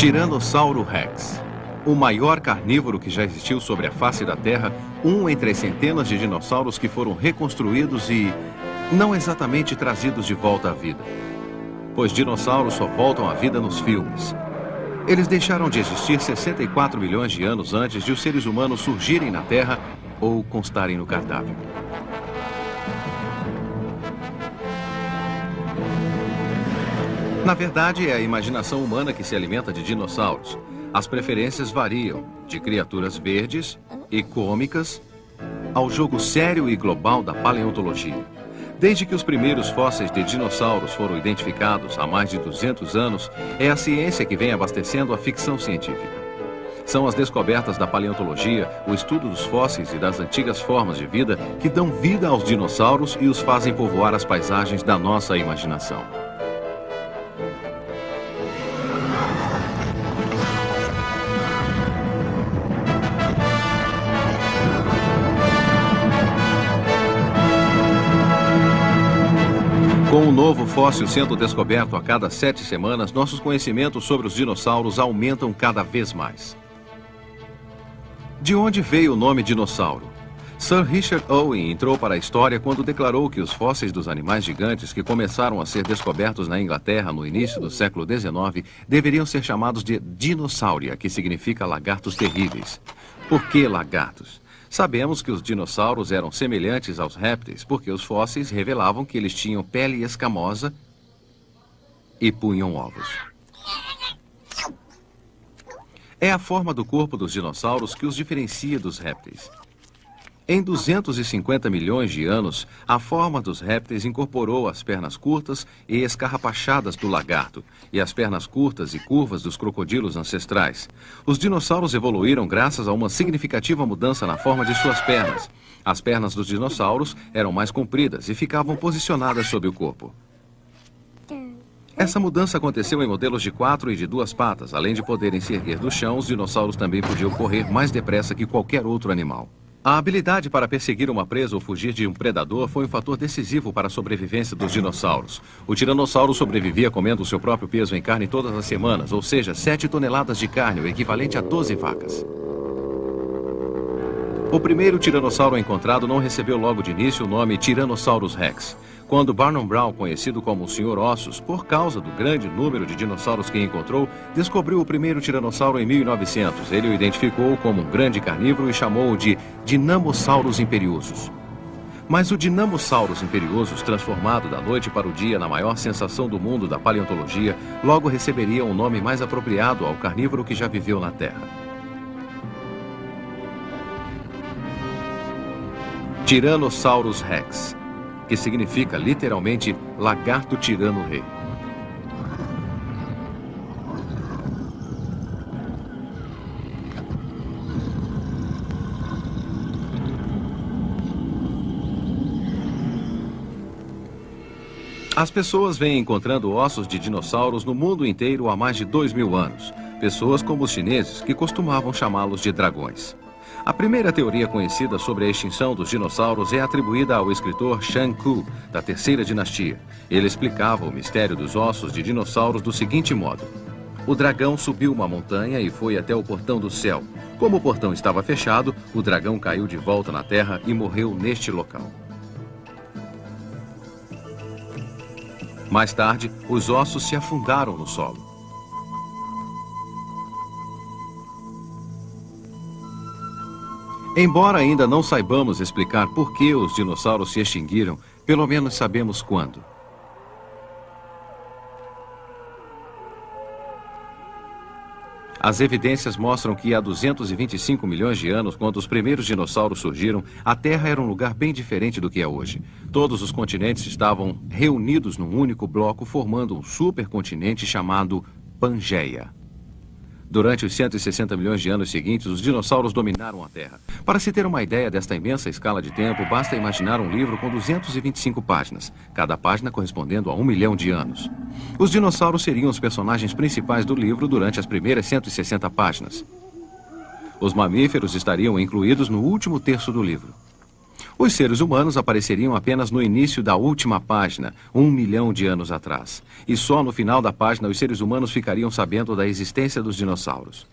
Tiranossauro Rex. O maior carnívoro que já existiu sobre a face da Terra, um entre as centenas de dinossauros que foram reconstruídos e não exatamente trazidos de volta à vida. Pois dinossauros só voltam à vida nos filmes. Eles deixaram de existir 64 milhões de anos antes de os seres humanos surgirem na Terra ou constarem no cardápio. Na verdade, é a imaginação humana que se alimenta de dinossauros. As preferências variam, de criaturas verdes e cômicas ao jogo sério e global da paleontologia. Desde que os primeiros fósseis de dinossauros foram identificados há mais de 200 anos, é a ciência que vem abastecendo a ficção científica. São as descobertas da paleontologia, o estudo dos fósseis e das antigas formas de vida que dão vida aos dinossauros e os fazem povoar as paisagens da nossa imaginação. Com um novo fóssil sendo descoberto a cada 7 semanas, nossos conhecimentos sobre os dinossauros aumentam cada vez mais. De onde veio o nome dinossauro? Sir Richard Owen entrou para a história quando declarou que os fósseis dos animais gigantes que começaram a ser descobertos na Inglaterra no início do século XIX deveriam ser chamados de dinossauria, que significa lagartos terríveis. Por que lagartos? Sabemos que os dinossauros eram semelhantes aos répteis porque os fósseis revelavam que eles tinham pele escamosa e punham ovos. É a forma do corpo dos dinossauros que os diferencia dos répteis. Em 250 milhões de anos, a forma dos répteis incorporou as pernas curtas e escarrapachadas do lagarto e as pernas curtas e curvas dos crocodilos ancestrais. Os dinossauros evoluíram graças a uma significativa mudança na forma de suas pernas. As pernas dos dinossauros eram mais compridas e ficavam posicionadas sob o corpo. Essa mudança aconteceu em modelos de 4 e de 2 patas. Além de poderem se erguer do chão, os dinossauros também podiam correr mais depressa que qualquer outro animal. A habilidade para perseguir uma presa ou fugir de um predador foi um fator decisivo para a sobrevivência dos dinossauros. O tiranossauro sobrevivia comendo o seu próprio peso em carne todas as semanas, ou seja, 7 toneladas de carne, o equivalente a 12 vacas. O primeiro tiranossauro encontrado não recebeu logo de início o nome Tyrannosaurus Rex. Quando Barnum Brown, conhecido como o Sr. Ossos, por causa do grande número de dinossauros que encontrou, descobriu o primeiro tiranossauro em 1900. Ele o identificou como um grande carnívoro e chamou-o de Dinamosaurus imperiosus. Mas o Dinamosaurus imperiosus, transformado da noite para o dia na maior sensação do mundo da paleontologia, logo receberia um nome mais apropriado ao carnívoro que já viveu na Terra. Tyrannosaurus Rex, que significa literalmente lagarto tirano rei. As pessoas vêm encontrando ossos de dinossauros no mundo inteiro há mais de 2000 anos. Pessoas como os chineses, que costumavam chamá-los de dragões. A primeira teoria conhecida sobre a extinção dos dinossauros é atribuída ao escritor Shang Ku, da terceira dinastia. Ele explicava o mistério dos ossos de dinossauros do seguinte modo: o dragão subiu uma montanha e foi até o portão do céu. Como o portão estava fechado, o dragão caiu de volta na terra e morreu neste local. Mais tarde, os ossos se afundaram no solo. Embora ainda não saibamos explicar por que os dinossauros se extinguiram, pelo menos sabemos quando. As evidências mostram que há 225 milhões de anos, quando os primeiros dinossauros surgiram, a Terra era um lugar bem diferente do que é hoje. Todos os continentes estavam reunidos num único bloco, formando um supercontinente chamado Pangeia. Durante os 160 milhões de anos seguintes, os dinossauros dominaram a Terra. Para se ter uma ideia desta imensa escala de tempo, basta imaginar um livro com 225 páginas, cada página correspondendo a 1 milhão de anos. Os dinossauros seriam os personagens principais do livro durante as primeiras 160 páginas. Os mamíferos estariam incluídos no último terço do livro. Os seres humanos apareceriam apenas no início da última página, 1 milhão de anos atrás. E só no final da página os seres humanos ficariam sabendo da existência dos dinossauros.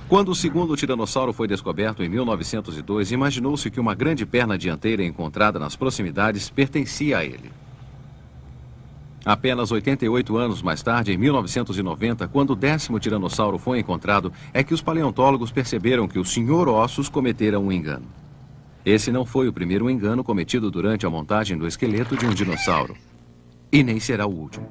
Quando o segundo tiranossauro foi descoberto em 1902, imaginou-se que uma grande perna dianteira encontrada nas proximidades pertencia a ele. Apenas 88 anos mais tarde, em 1990, quando o 10º tiranossauro foi encontrado, é que os paleontólogos perceberam que o Sr. Ossos cometera um engano. Esse não foi o primeiro engano cometido durante a montagem do esqueleto de um dinossauro. E nem será o último.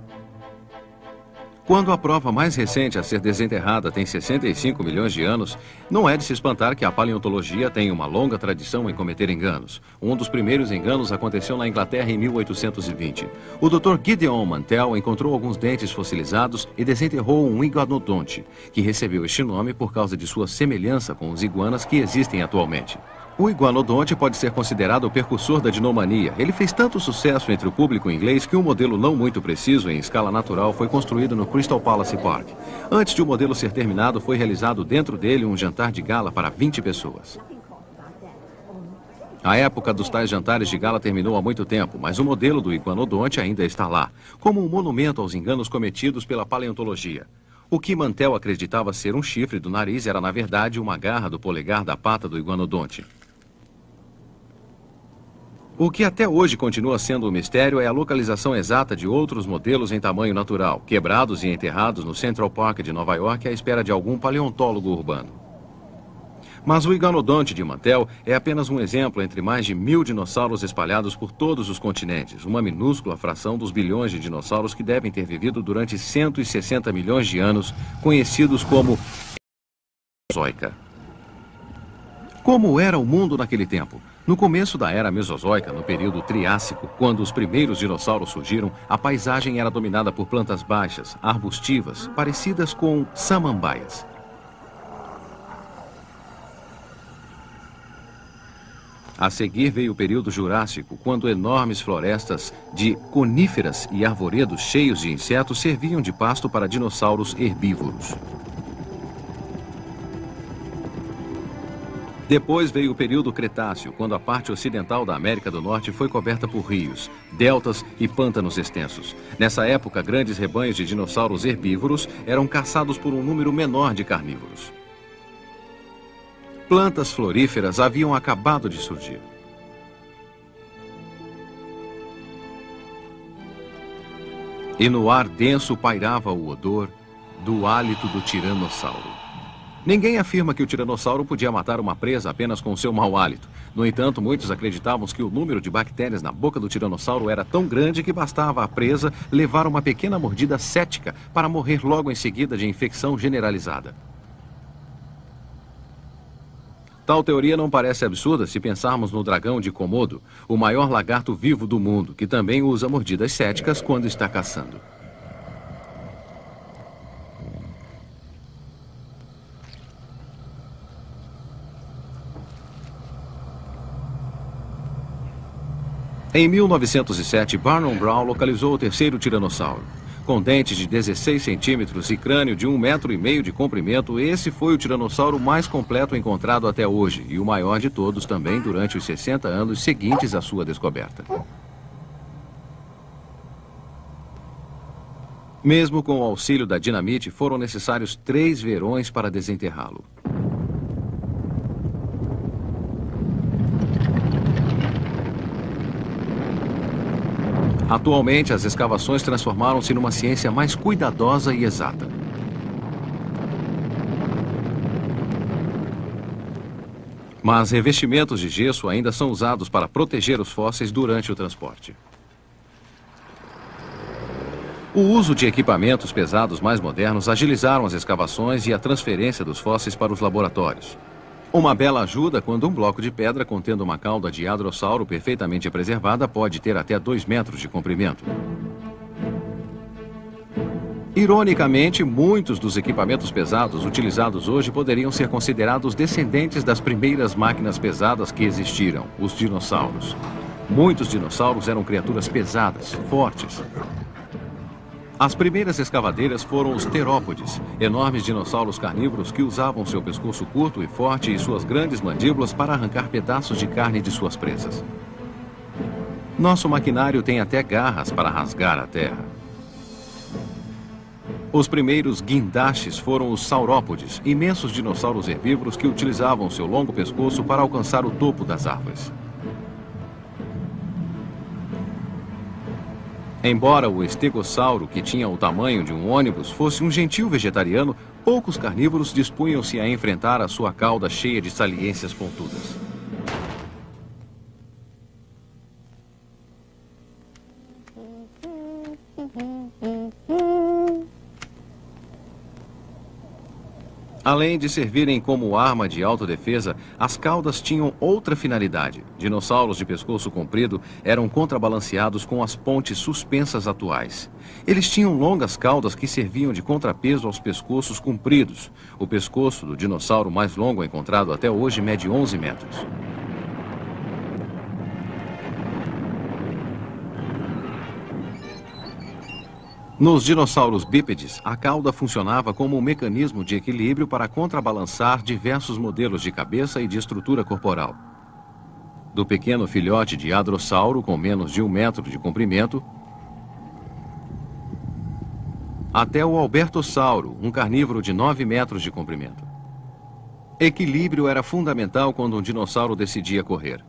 Quando a prova mais recente a ser desenterrada tem 65 milhões de anos, não é de se espantar que a paleontologia tem uma longa tradição em cometer enganos. Um dos primeiros enganos aconteceu na Inglaterra em 1820. O Dr. Gideon Mantell encontrou alguns dentes fossilizados e desenterrou um iguanodonte, que recebeu este nome por causa de sua semelhança com os iguanas que existem atualmente. O iguanodonte pode ser considerado o precursor da dinomania. Ele fez tanto sucesso entre o público inglês que um modelo não muito preciso em escala natural foi construído no Crystal Palace Park. Antes de o modelo ser terminado, foi realizado dentro dele um jantar de gala para 20 pessoas. A época dos tais jantares de gala terminou há muito tempo, mas o modelo do iguanodonte ainda está lá, como um monumento aos enganos cometidos pela paleontologia. O que Mantell acreditava ser um chifre do nariz era, na verdade, uma garra do polegar da pata do iguanodonte. O que até hoje continua sendo um mistério é a localização exata de outros modelos em tamanho natural, quebrados e enterrados no Central Park de Nova York à espera de algum paleontólogo urbano. Mas o iguanodonte de Mantell é apenas um exemplo entre mais de 1000 dinossauros espalhados por todos os continentes, uma minúscula fração dos bilhões de dinossauros que devem ter vivido durante 160 milhões de anos, conhecidos como Mesozoica. Como era o mundo naquele tempo? No começo da era Mesozoica, no período Triássico, quando os primeiros dinossauros surgiram, a paisagem era dominada por plantas baixas, arbustivas, parecidas com samambaias. A seguir veio o período Jurássico, quando enormes florestas de coníferas e arvoredos cheios de insetos serviam de pasto para dinossauros herbívoros. Depois veio o período Cretáceo, quando a parte ocidental da América do Norte foi coberta por rios, deltas e pântanos extensos. Nessa época, grandes rebanhos de dinossauros herbívoros eram caçados por um número menor de carnívoros. Plantas floríferas haviam acabado de surgir. E no ar denso pairava o odor do hálito do tiranossauro. Ninguém afirma que o tiranossauro podia matar uma presa apenas com seu mau hálito. No entanto, muitos acreditavam que o número de bactérias na boca do tiranossauro era tão grande que bastava à presa levar uma pequena mordida cética para morrer logo em seguida de infecção generalizada. Tal teoria não parece absurda se pensarmos no dragão de Komodo, o maior lagarto vivo do mundo, que também usa mordidas céticas quando está caçando. Em 1907, Barnum Brown localizou o terceiro tiranossauro. Com dentes de 16 centímetros e crânio de 1,5 metro de comprimento, esse foi o tiranossauro mais completo encontrado até hoje e o maior de todos também durante os 60 anos seguintes à sua descoberta. Mesmo com o auxílio da dinamite, foram necessários 3 verões para desenterrá-lo. Atualmente, as escavações transformaram-se numa ciência mais cuidadosa e exata. Mas revestimentos de gesso ainda são usados para proteger os fósseis durante o transporte. O uso de equipamentos pesados mais modernos agilizaram as escavações e a transferência dos fósseis para os laboratórios. Uma bela ajuda quando um bloco de pedra contendo uma cauda de hadrossauro perfeitamente preservada pode ter até 2 metros de comprimento. Ironicamente, muitos dos equipamentos pesados utilizados hoje poderiam ser considerados descendentes das primeiras máquinas pesadas que existiram, os dinossauros. Muitos dinossauros eram criaturas pesadas, fortes. As primeiras escavadeiras foram os terópodes, enormes dinossauros carnívoros que usavam seu pescoço curto e forte e suas grandes mandíbulas para arrancar pedaços de carne de suas presas. Nosso maquinário tem até garras para rasgar a terra. Os primeiros guindastes foram os saurópodes, imensos dinossauros herbívoros que utilizavam seu longo pescoço para alcançar o topo das árvores. Embora o estegossauro, que tinha o tamanho de um ônibus, fosse um gentil vegetariano, poucos carnívoros dispunham-se a enfrentar a sua cauda cheia de saliências pontudas. Além de servirem como arma de autodefesa, as caudas tinham outra finalidade. Dinossauros de pescoço comprido eram contrabalanceados com as pontes suspensas atuais. Eles tinham longas caudas que serviam de contrapeso aos pescoços compridos. O pescoço do dinossauro mais longo encontrado até hoje mede 11 metros. Nos dinossauros bípedes, a cauda funcionava como um mecanismo de equilíbrio para contrabalançar diversos modelos de cabeça e de estrutura corporal. Do pequeno filhote de hadrossauro, com menos de 1 metro de comprimento, até o albertossauro, um carnívoro de 9 metros de comprimento. Equilíbrio era fundamental quando um dinossauro decidia correr.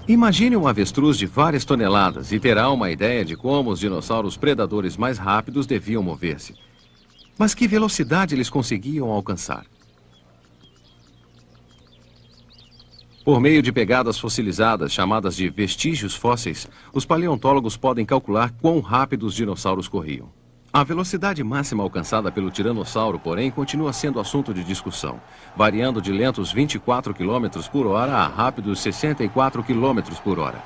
Imagine um avestruz de várias toneladas e terá uma ideia de como os dinossauros predadores mais rápidos deviam mover-se. Mas que velocidade eles conseguiam alcançar? Por meio de pegadas fossilizadas, chamadas de vestígios fósseis, os paleontólogos podem calcular quão rápido os dinossauros corriam. A velocidade máxima alcançada pelo tiranossauro, porém, continua sendo assunto de discussão, variando de lentos 24 km por hora a rápidos 64 km por hora.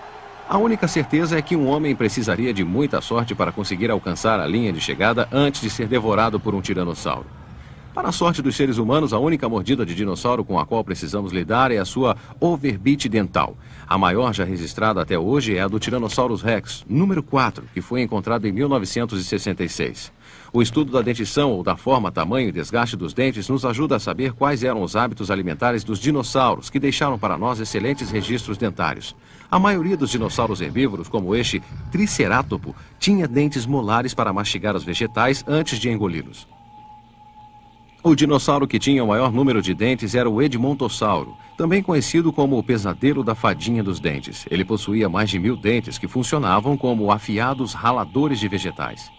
A única certeza é que um homem precisaria de muita sorte para conseguir alcançar a linha de chegada antes de ser devorado por um tiranossauro. Para a sorte dos seres humanos, a única mordida de dinossauro com a qual precisamos lidar é a sua overbite dental. A maior já registrada até hoje é a do Tyrannosaurus Rex, número 4, que foi encontrada em 1966. O estudo da dentição ou da forma, tamanho e desgaste dos dentes nos ajuda a saber quais eram os hábitos alimentares dos dinossauros, que deixaram para nós excelentes registros dentários. A maioria dos dinossauros herbívoros, como este Tricerátopo, tinha dentes molares para mastigar os vegetais antes de engoli-los. O dinossauro que tinha o maior número de dentes era o Edmontossauro, também conhecido como o pesadelo da fadinha dos dentes. Ele possuía mais de 1000 dentes que funcionavam como afiados raladores de vegetais.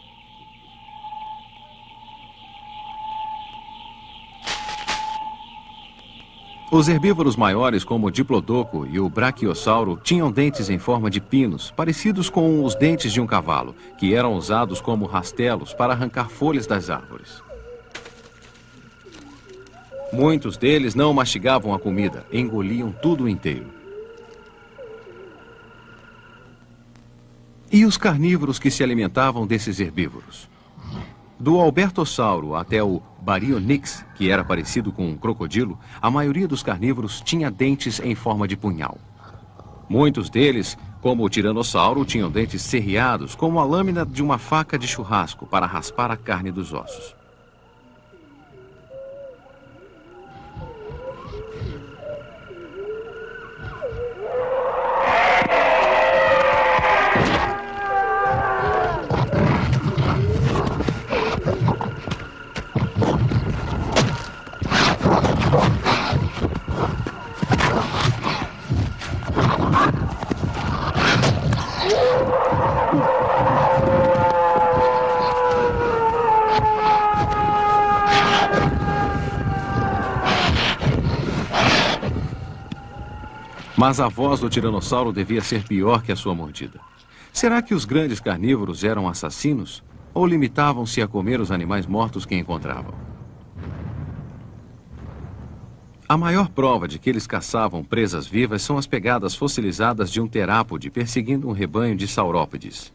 Os herbívoros maiores, como o Diplodoco e o Brachiosauro, tinham dentes em forma de pinos, parecidos com os dentes de um cavalo, que eram usados como rastelos para arrancar folhas das árvores. Muitos deles não mastigavam a comida, engoliam tudo inteiro. E os carnívoros que se alimentavam desses herbívoros? Do Albertossauro até o Baryonyx, que era parecido com um crocodilo, a maioria dos carnívoros tinha dentes em forma de punhal. Muitos deles, como o Tiranossauro, tinham dentes serreados, como a lâmina de uma faca de churrasco, para raspar a carne dos ossos. Mas a voz do tiranossauro devia ser pior que a sua mordida. Será que os grandes carnívoros eram assassinos? Ou limitavam-se a comer os animais mortos que encontravam? A maior prova de que eles caçavam presas vivas são as pegadas fossilizadas de um terápode perseguindo um rebanho de saurópodes.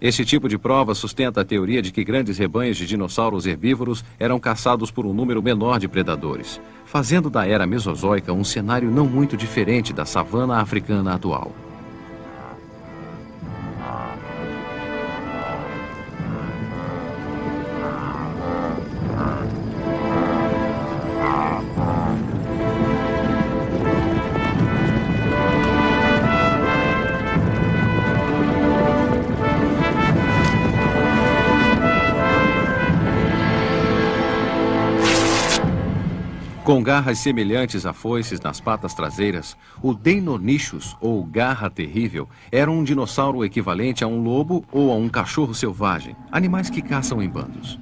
Este tipo de prova sustenta a teoria de que grandes rebanhos de dinossauros herbívoros eram caçados por um número menor de predadores, fazendo da era mesozoica um cenário não muito diferente da savana africana atual. Com garras semelhantes a foices nas patas traseiras, o Deinonychus, ou garra terrível, era um dinossauro equivalente a um lobo ou a um cachorro selvagem, animais que caçam em bandos.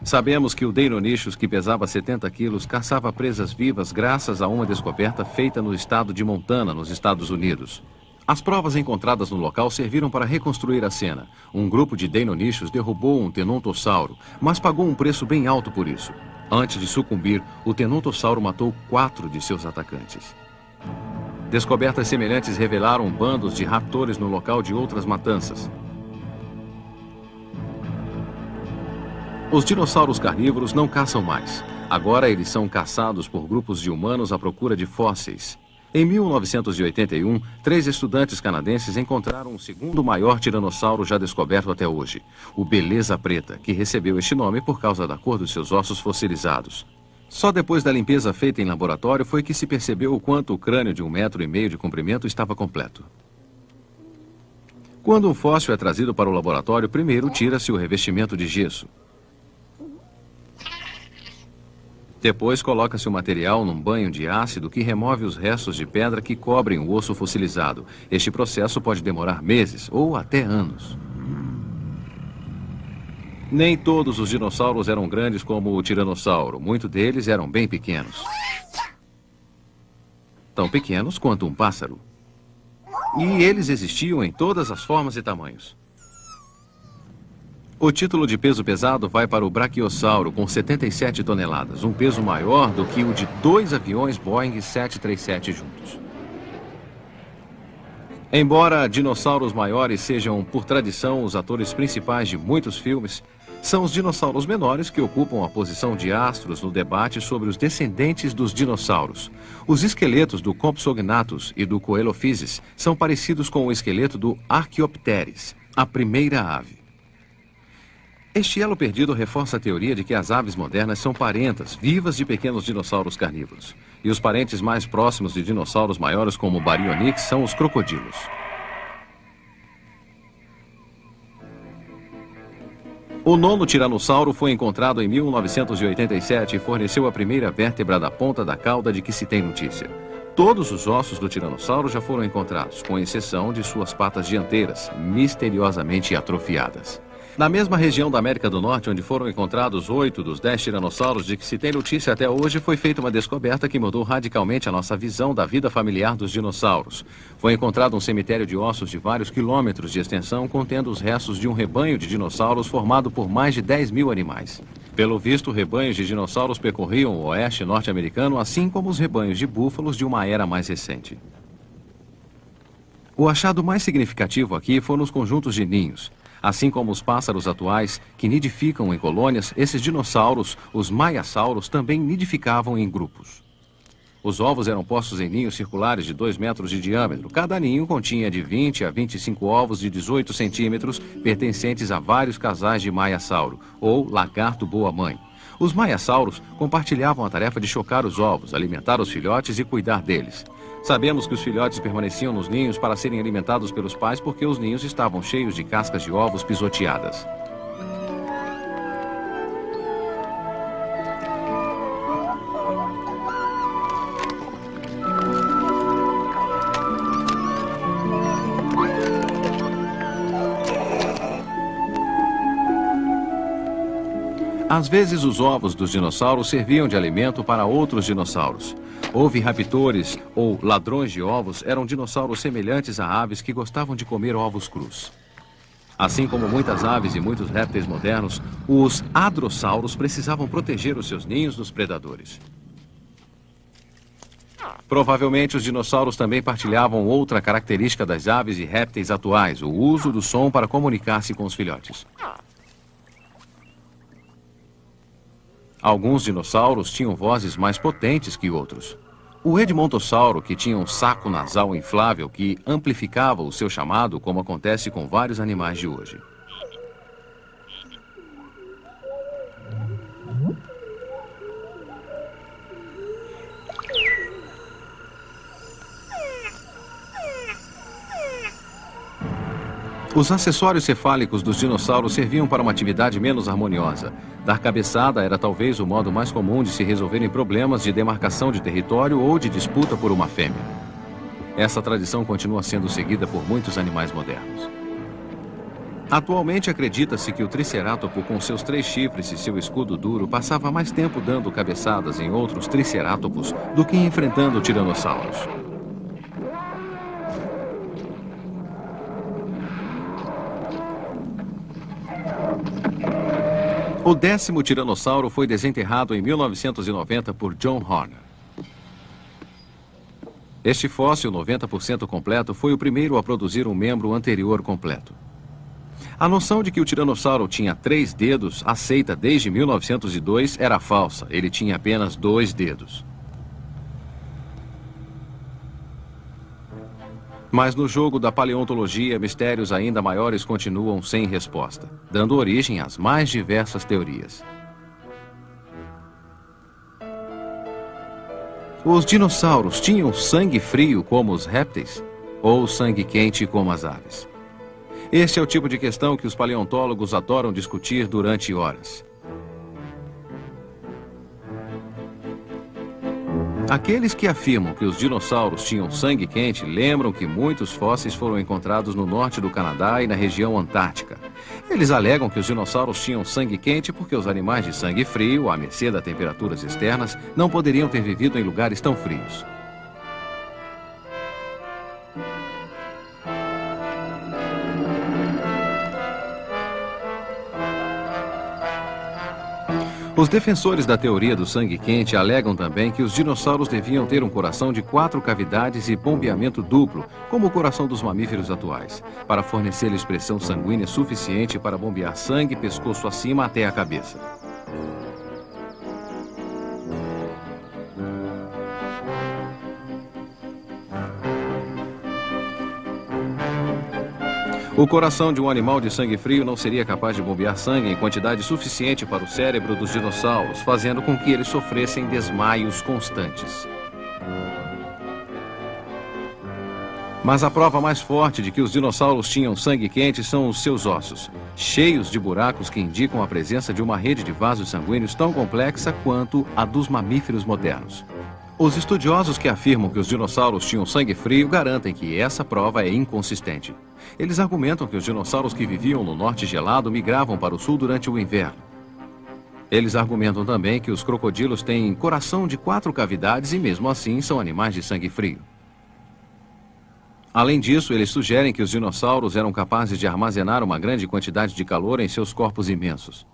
Sabemos que o Deinonychus, que pesava 70 quilos, caçava presas vivas graças a uma descoberta feita no estado de Montana, nos Estados Unidos. As provas encontradas no local serviram para reconstruir a cena. Um grupo de Deinonychus derrubou um tenotossauro, mas pagou um preço bem alto por isso. Antes de sucumbir, o tenotossauro matou 4 de seus atacantes. Descobertas semelhantes revelaram bandos de raptores no local de outras matanças. Os dinossauros carnívoros não caçam mais. Agora eles são caçados por grupos de humanos à procura de fósseis. Em 1981, 3 estudantes canadenses encontraram o segundo maior tiranossauro já descoberto até hoje, o Beleza Preta, que recebeu este nome por causa da cor dos seus ossos fossilizados. Só depois da limpeza feita em laboratório foi que se percebeu o quanto o crânio de 1,5 metro de comprimento estava completo. Quando um fóssil é trazido para o laboratório, primeiro tira-se o revestimento de gesso. Depois coloca-se o material num banho de ácido que remove os restos de pedra que cobrem o osso fossilizado. Este processo pode demorar meses ou até anos. Nem todos os dinossauros eram grandes como o tiranossauro. Muitos deles eram bem pequenos. Tão pequenos quanto um pássaro. E eles existiam em todas as formas e tamanhos. O título de peso pesado vai para o Brachiosauro, com 77 toneladas, um peso maior do que o de 2 aviões Boeing 737 juntos. Embora dinossauros maiores sejam, por tradição, os atores principais de muitos filmes, são os dinossauros menores que ocupam a posição de astros no debate sobre os descendentes dos dinossauros. Os esqueletos do Compsognathus e do Coelophysis são parecidos com o esqueleto do Archaeopteryx, a primeira ave. Este elo perdido reforça a teoria de que as aves modernas são parentas, vivas de pequenos dinossauros carnívoros. E os parentes mais próximos de dinossauros maiores como o Baryonyx são os crocodilos. O 9º tiranossauro foi encontrado em 1987 e forneceu a primeira vértebra da ponta da cauda de que se tem notícia. Todos os ossos do tiranossauro já foram encontrados, com exceção de suas patas dianteiras, misteriosamente atrofiadas. Na mesma região da América do Norte, onde foram encontrados 8 dos 10 tiranossauros de que se tem notícia até hoje, foi feita uma descoberta que mudou radicalmente a nossa visão da vida familiar dos dinossauros. Foi encontrado um cemitério de ossos de vários quilômetros de extensão, contendo os restos de um rebanho de dinossauros formado por mais de 10 mil animais. Pelo visto, rebanhos de dinossauros percorriam o oeste norte-americano, assim como os rebanhos de búfalos de uma era mais recente. O achado mais significativo aqui foram os conjuntos de ninhos. Assim como os pássaros atuais, que nidificam em colônias, esses dinossauros, os maiasauros, também nidificavam em grupos. Os ovos eram postos em ninhos circulares de 2 metros de diâmetro. Cada ninho continha de 20 a 25 ovos de 18 centímetros, pertencentes a vários casais de maiasauro, ou lagarto boa-mãe. Os maiasauros compartilhavam a tarefa de chocar os ovos, alimentar os filhotes e cuidar deles. Sabemos que os filhotes permaneciam nos ninhos para serem alimentados pelos pais porque os ninhos estavam cheios de cascas de ovos pisoteadas. Às vezes, os ovos dos dinossauros serviam de alimento para outros dinossauros. Oviraptores, ou ladrões de ovos, eram dinossauros semelhantes a aves que gostavam de comer ovos crus. Assim como muitas aves e muitos répteis modernos, os hadrossauros precisavam proteger os seus ninhos dos predadores. Provavelmente, os dinossauros também partilhavam outra característica das aves e répteis atuais, o uso do som para comunicar-se com os filhotes. Alguns dinossauros tinham vozes mais potentes que outros. O Edmontossauro, que tinha um saco nasal inflável que amplificava o seu chamado, como acontece com vários animais de hoje. Os acessórios cefálicos dos dinossauros serviam para uma atividade menos harmoniosa. Dar cabeçada era talvez o modo mais comum de se resolverem problemas de demarcação de território ou de disputa por uma fêmea. Essa tradição continua sendo seguida por muitos animais modernos. Atualmente acredita-se que o tricerátopo, com seus 3 chifres e seu escudo duro, passava mais tempo dando cabeçadas em outros tricerátopos do que enfrentando tiranossauros. O 10º tiranossauro foi desenterrado em 1990 por John Horner. Este fóssil 90% completo foi o primeiro a produzir um membro anterior completo. A noção de que o tiranossauro tinha 3 dedos, aceita desde 1902, era falsa. Ele tinha apenas 2 dedos. Mas no jogo da paleontologia, mistérios ainda maiores continuam sem resposta, dando origem às mais diversas teorias. Os dinossauros tinham sangue frio como os répteis ou sangue quente como as aves? Este é o tipo de questão que os paleontólogos adoram discutir durante horas. Aqueles que afirmam que os dinossauros tinham sangue quente lembram que muitos fósseis foram encontrados no norte do Canadá e na região antártica. Eles alegam que os dinossauros tinham sangue quente porque os animais de sangue frio, à mercê das temperaturas externas, não poderiam ter vivido em lugares tão frios. Os defensores da teoria do sangue quente alegam também que os dinossauros deviam ter um coração de 4 cavidades e bombeamento duplo, como o coração dos mamíferos atuais, para fornecer-lhes pressão sanguínea suficiente para bombear sangue pescoço acima até a cabeça. O coração de um animal de sangue frio não seria capaz de bombear sangue em quantidade suficiente para o cérebro dos dinossauros, fazendo com que eles sofressem desmaios constantes. Mas a prova mais forte de que os dinossauros tinham sangue quente são os seus ossos, cheios de buracos que indicam a presença de uma rede de vasos sanguíneos tão complexa quanto a dos mamíferos modernos. Os estudiosos que afirmam que os dinossauros tinham sangue frio garantem que essa prova é inconsistente. Eles argumentam que os dinossauros que viviam no norte gelado migravam para o sul durante o inverno. Eles argumentam também que os crocodilos têm coração de 4 cavidades e mesmo assim são animais de sangue frio. Além disso, eles sugerem que os dinossauros eram capazes de armazenar uma grande quantidade de calor em seus corpos imensos.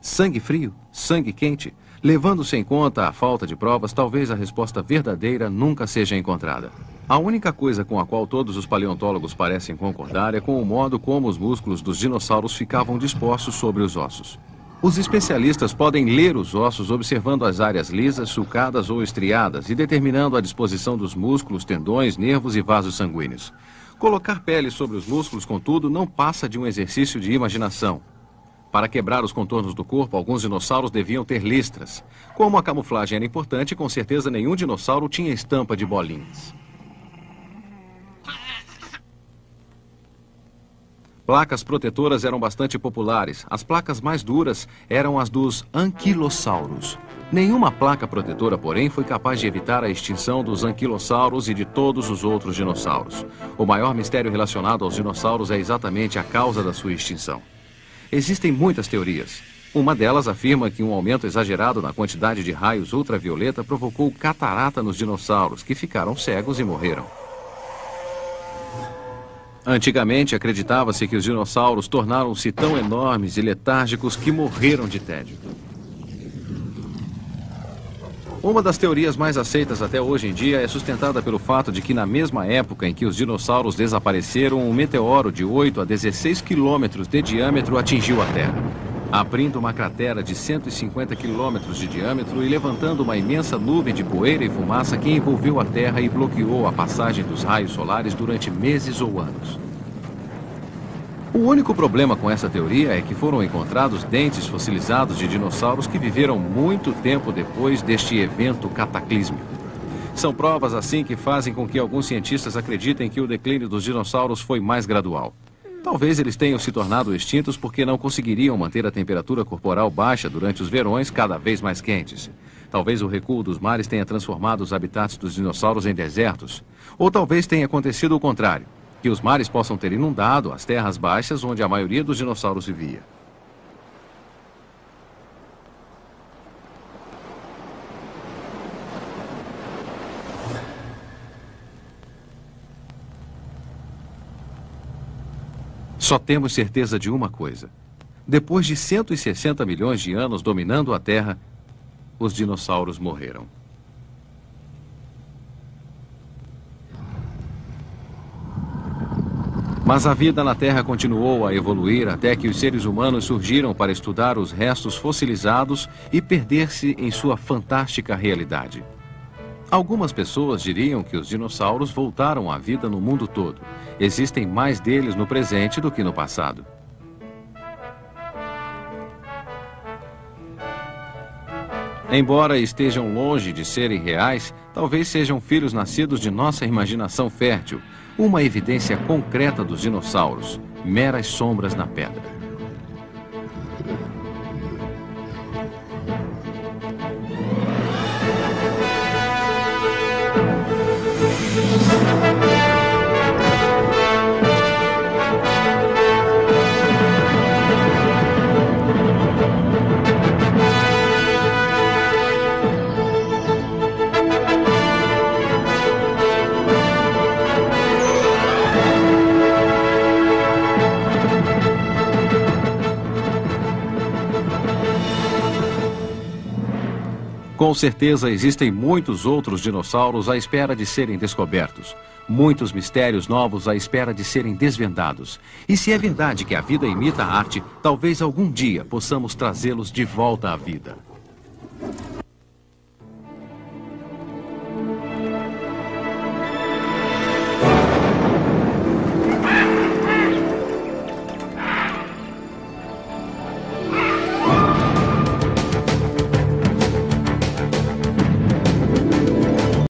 Sangue frio? Sangue quente? Levando-se em conta a falta de provas, talvez a resposta verdadeira nunca seja encontrada. A única coisa com a qual todos os paleontólogos parecem concordar é com o modo como os músculos dos dinossauros ficavam dispostos sobre os ossos. Os especialistas podem ler os ossos observando as áreas lisas, sulcadas ou estriadas e determinando a disposição dos músculos, tendões, nervos e vasos sanguíneos. Colocar pele sobre os músculos, contudo, não passa de um exercício de imaginação. Para quebrar os contornos do corpo, alguns dinossauros deviam ter listras. Como a camuflagem era importante, com certeza nenhum dinossauro tinha estampa de bolinhas. Placas protetoras eram bastante populares. As placas mais duras eram as dos anquilossauros. Nenhuma placa protetora, porém, foi capaz de evitar a extinção dos anquilossauros e de todos os outros dinossauros. O maior mistério relacionado aos dinossauros é exatamente a causa da sua extinção. Existem muitas teorias. Uma delas afirma que um aumento exagerado na quantidade de raios ultravioleta provocou catarata nos dinossauros, que ficaram cegos e morreram. Antigamente, acreditava-se que os dinossauros tornaram-se tão enormes e letárgicos que morreram de tédio. Uma das teorias mais aceitas até hoje em dia é sustentada pelo fato de que na mesma época em que os dinossauros desapareceram, um meteoro de 8 a 16 quilômetros de diâmetro atingiu a Terra, abrindo uma cratera de 150 quilômetros de diâmetro e levantando uma imensa nuvem de poeira e fumaça que envolveu a Terra e bloqueou a passagem dos raios solares durante meses ou anos. O único problema com essa teoria é que foram encontrados dentes fossilizados de dinossauros que viveram muito tempo depois deste evento cataclísmico. São provas assim que fazem com que alguns cientistas acreditem que o declínio dos dinossauros foi mais gradual. Talvez eles tenham se tornado extintos porque não conseguiriam manter a temperatura corporal baixa durante os verões cada vez mais quentes. Talvez o recuo dos mares tenha transformado os habitats dos dinossauros em desertos. Ou talvez tenha acontecido o contrário, que os mares possam ter inundado as terras baixas onde a maioria dos dinossauros vivia. Só temos certeza de uma coisa. Depois de 160 milhões de anos dominando a Terra, os dinossauros morreram. Mas a vida na Terra continuou a evoluir até que os seres humanos surgiram para estudar os restos fossilizados e perder-se em sua fantástica realidade. Algumas pessoas diriam que os dinossauros voltaram à vida no mundo todo. Existem mais deles no presente do que no passado. Embora estejam longe de serem reais, talvez sejam filhos nascidos de nossa imaginação fértil, uma evidência concreta dos dinossauros, meras sombras na pedra. Com certeza existem muitos outros dinossauros à espera de serem descobertos. Muitos mistérios novos à espera de serem desvendados. E se é verdade que a vida imita a arte, talvez algum dia possamos trazê-los de volta à vida.